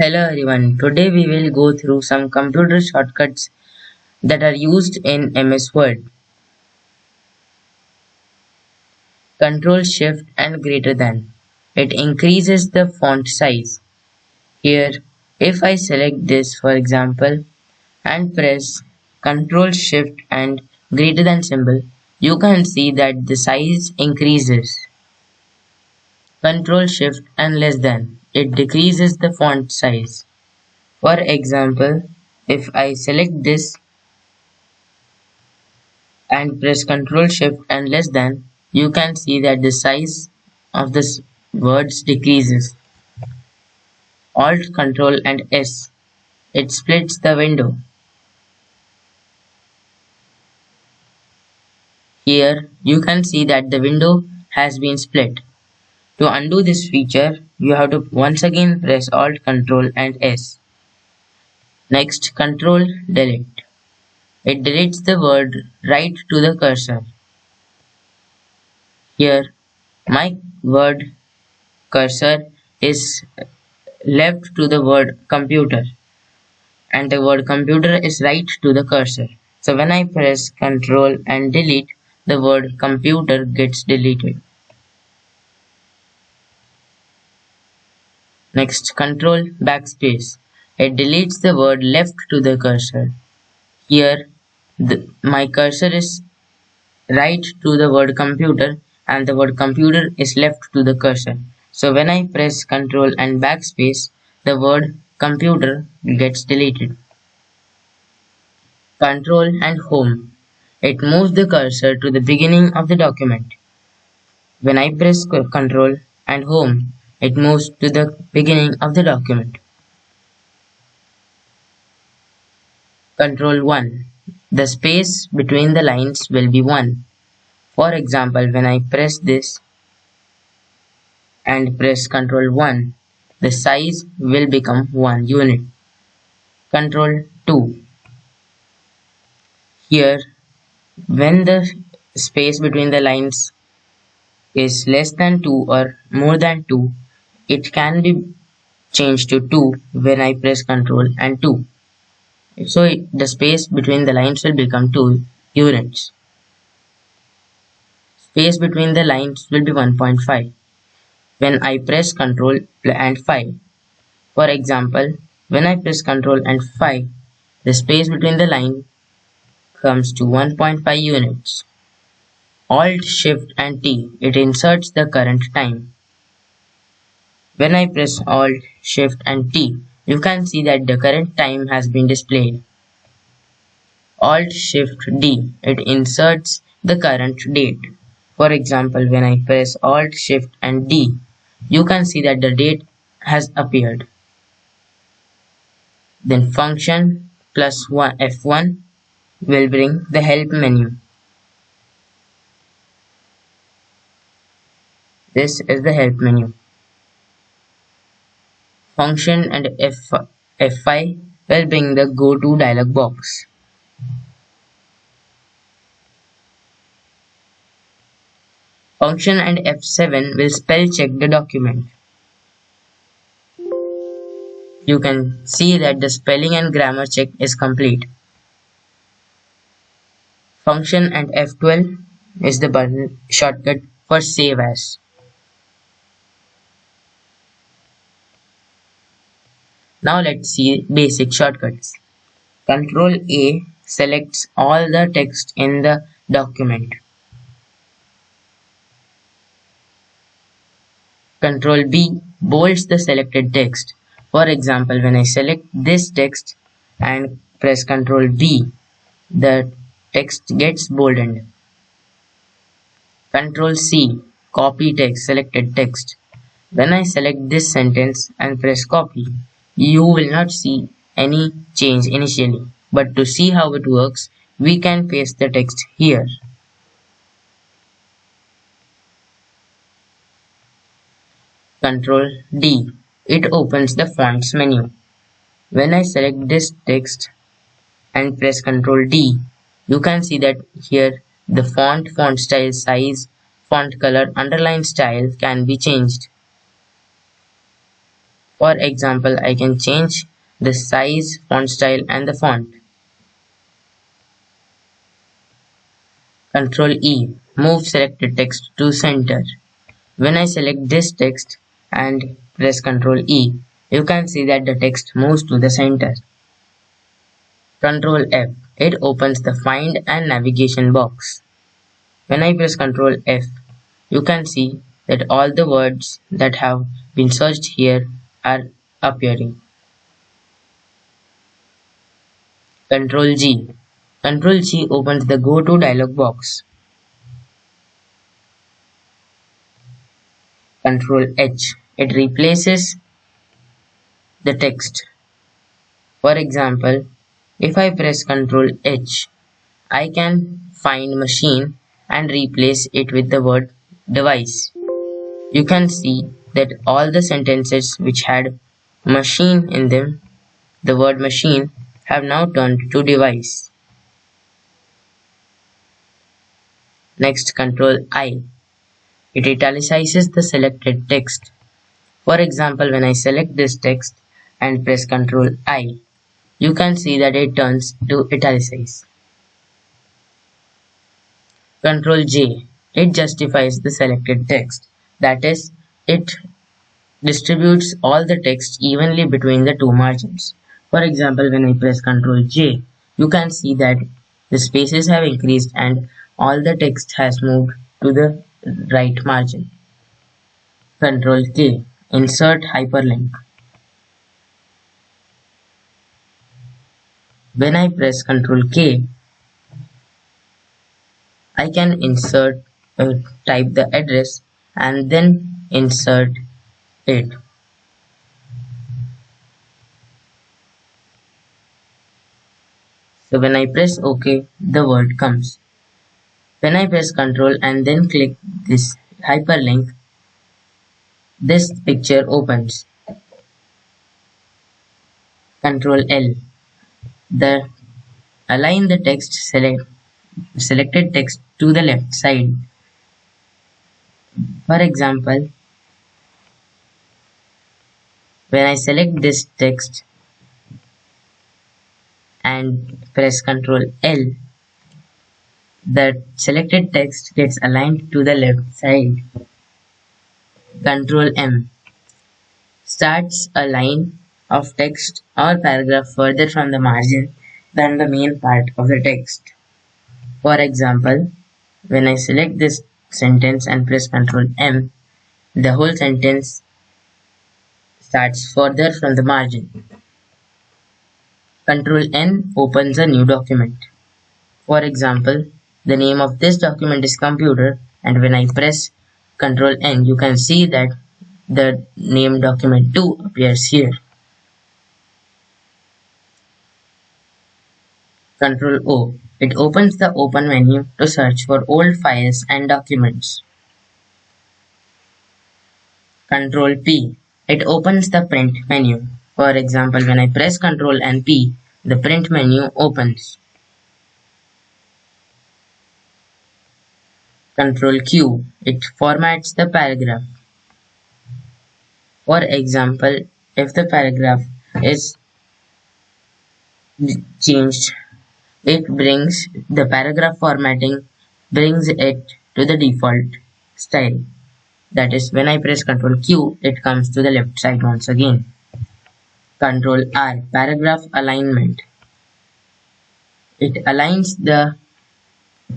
Hello everyone, today we will go through some computer shortcuts that are used in MS Word. Control Shift and greater than. It increases the font size. Here, if I select this for example and press Control Shift and greater than symbol, you can see that the size increases. Control Shift and less than. It decreases the font size. For example, if I select this and press Ctrl Shift and less than, you can see that the size of the words decreases. Alt Ctrl and S. It splits the window. Here you can see that the window has been split. To undo this feature, you have to once again press Alt Ctrl and S. Next Ctrl Delete. It deletes the word right to the cursor. Here my word cursor is left to the word computer and the word computer is right to the cursor. So when I press Ctrl and delete, the word computer gets deleted. Next, Ctrl backspace. It deletes the word left to the cursor. Here my cursor is right to the word computer and the word computer is left to the cursor. So when I press Ctrl and backspace, the word computer gets deleted. Control and Home. It moves the cursor to the beginning of the document. When I press Control and Home, it moves to the beginning of the document. Control 1. The space between the lines will be 1. For example, when I press this and press Control 1, the size will become 1 unit. Control 2. Here, when the space between the lines is less than 2 or more than 2, it can be changed to 2 when I press Ctrl and 2. So the space between the lines will become 2 units. Space between the lines will be 1.5 when I press Ctrl and 5. For example, when I press Ctrl and 5, the space between the line comes to 1.5 units. Alt Shift and T, it inserts the current time. When I press Alt Shift and T, you can see that the current time has been displayed. Alt Shift D, it inserts the current date. For example, when I press Alt Shift and D, you can see that the date has appeared. Then function plus F1 will bring the help menu. This is the help menu. Function and F5 will bring the go to dialog box. Function and F7 will spell check the document. You can see that the spelling and grammar check is complete. Function and F12 is the button shortcut for save as. Now let's see basic shortcuts. Control A selects all the text in the document. Control B bolds the selected text. For example, when I select this text and press Control B, the text gets boldened. Control C, copy text, selected text. When I select this sentence and press copy, you will not see any change initially. But to see how it works, we can paste the text here. Control D, it opens the fonts menu. When I select this text and press Control D, you can see that here the font style, size, font color, underline style can be changed. For example, I can change the size, font style and the font. Control E. Move selected text to center. When I select this text and press Control E, you can see that the text moves to the center. Control F. It opens the Find and Navigation box. When I press Control F, you can see that all the words that have been searched here are appearing. Control G. Control G opens the Go To dialog box. Control H. It replaces the text. For example, if I press Control H, I can find machine and replace it with the word device. You can see that all the sentences which had machine in them, the word machine, have now turned to device. Next, Control I. It italicizes the selected text. For example, when I select this text and press Control I, you can see that it turns to italicize. Control J. It justifies the selected text. That is, it distributes all the text evenly between the two margins. For example, when I press Control J, you can see that the spaces have increased and all the text has moved to the right margin. Control K. Insert hyperlink. When I press Control K, I can type the address and then insert it. So when I press OK, the word comes. When I press Control and then click this hyperlink, this picture opens. Control L. The Align the selected text to the left side. For example, when I select this text and press Control L, the selected text gets aligned to the left side. Control M starts a line of text or paragraph further from the margin than the main part of the text. For example, when I select this sentence and press Control M, the whole sentence starts further from the margin. Control N opens a new document. For example, the name of this document is computer, and when I press Control N, you can see that the name document 2 appears here. Control O. It opens the open menu to search for old files and documents. Control P. It opens the print menu. For example, when I press Control and P, the print menu opens. Control Q. It formats the paragraph. For example, if the paragraph is changed, the paragraph formatting brings it to the default style. That is, when I press Control Q, it comes to the left side once again. Control R. Paragraph alignment. It aligns the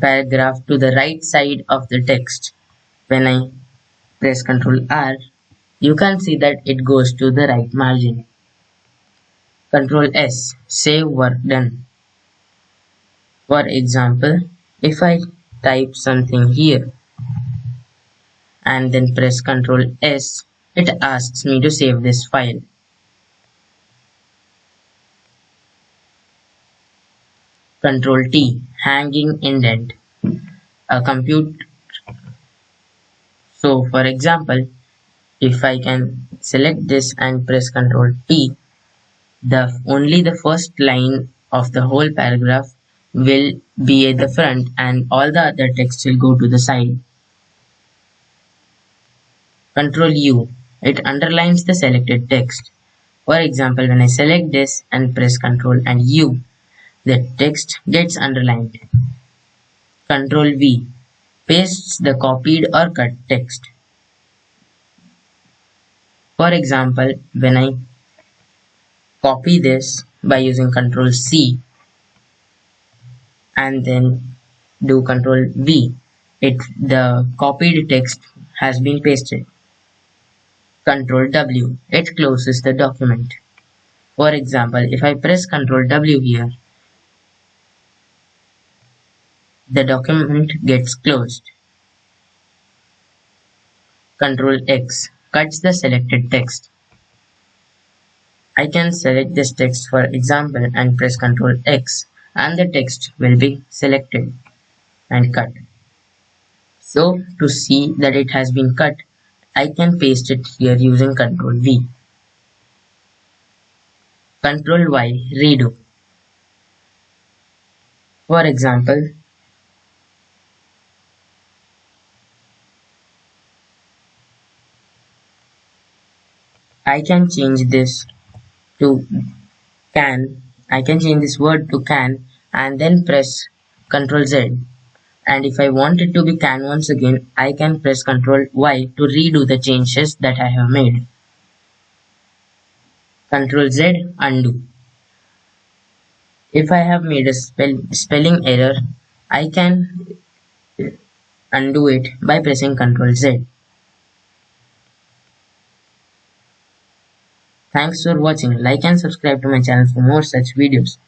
paragraph to the right side of the text. When I press Control R, you can see that it goes to the right margin. Control S. Save work done. For example, if I type something here and then press Control S, it asks me to save this file. Control T. Hanging indent. So for example, if I can select this and press Control T, only the first line of the whole paragraph will be at the front and all the other text will go to the side. Control U. It underlines the selected text. For example, when I select this and press Ctrl and U, the text gets underlined. Ctrl V pastes the copied or cut text. For example, when I copy this by using Ctrl C and then do Ctrl V, the copied text has been pasted. Ctrl W, it closes the document. For example, if I press Ctrl W here, the document gets closed. Ctrl X cuts the selected text. I can select this text for example and press Ctrl X and the text will be selected and cut. So to see that it has been cut, I can paste it here using Ctrl V. Ctrl Y redo. For example, I can change this to can. I can change this word to can and then press Ctrl Z. And if I want it to be can once again, I can press Ctrl Y to redo the changes that I have made. Ctrl Z undo. If I have made a spelling error, I can undo it by pressing Ctrl Z. Thanks for watching. Like and subscribe to my channel for more such videos.